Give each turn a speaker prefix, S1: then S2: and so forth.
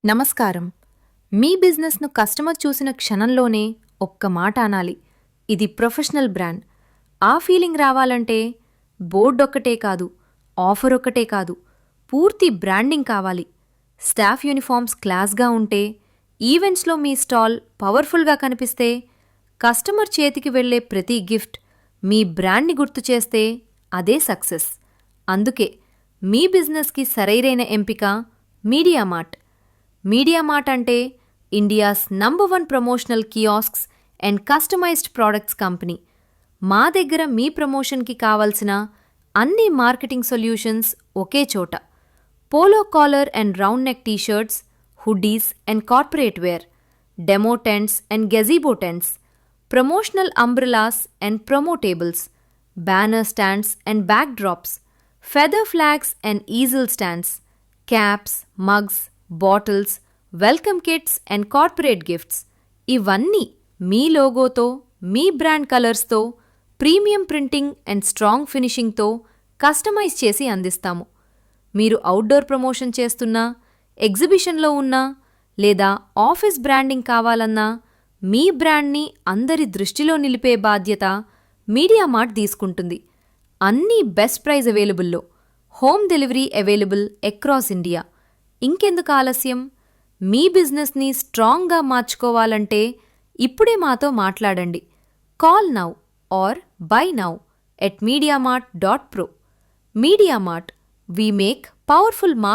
S1: నమస్కారం. మీ బిజినెస్ను కస్టమర్ చూసిన క్షణంలోనే ఒక్క మాట అనాలి, ఇది ప్రొఫెషనల్ బ్రాండ్. ఆ ఫీలింగ్ రావాలంటే బోర్డ్ ఒక్కటే కాదు, ఆఫర్ ఒక్కటే కాదు, పూర్తి బ్రాండింగ్ కావాలి. స్టాఫ్ యూనిఫామ్స్ క్లాస్గా ఉంటే, ఈవెంట్స్లో మీ స్టాల్ పవర్ఫుల్గా కనిపిస్తే, కస్టమర్ చేతికి వెళ్లే ప్రతి గిఫ్ట్ మీ బ్రాండ్ని గుర్తు చేస్తే అదే సక్సెస్. అందుకే మీ బిజినెస్కి సరైన ఎంపిక మీడియామార్ట్. మీడియామార్ట్ అంటే India's number 1 promotional kiosks and customised products company. మా దగ్గర మీ ప్రమోషన్కి కావలసిన అన్ని మార్కెటింగ్ సొల్యూషన్స్ ఒకే చోట. Polo collar and round neck T-shirts, hoodies and corporate wear, demo tents and gazebo tents, promotional umbrellas and promo tables, banner stands and backdrops, feather flags and easel stands, caps, mugs, bottles, welcome kits and corporate gifts. ఇవన్నీ మీ లోగోతో, మీ brand కలర్స్తో, premium printing and strong ఫినిషింగ్తో customise చేసి అందిస్తాము. మీరు outdoor promotion చేస్తున్నా, ఎగ్జిబిషన్లో ఉన్నా లేదా ఆఫీస్ బ్రాండింగ్ కావాలన్నా, మీ బ్రాండ్ని అందరి దృష్టిలో నిలిపే బాధ్యత మీడియామార్ట్ తీసుకుంటుంది. అన్నీ బెస్ట్ ప్రైస్ అవైలబుల్లో, home delivery available across India. ఇంకెందుకు ఆలస్యం? మీ బిజినెస్ని స్ట్రాంగ్గా మార్చుకోవాలంటే ఇప్పుడే మాతో మాట్లాడండి. Call now or buy now at mediamart.pro. MediaMart, we make powerful marketing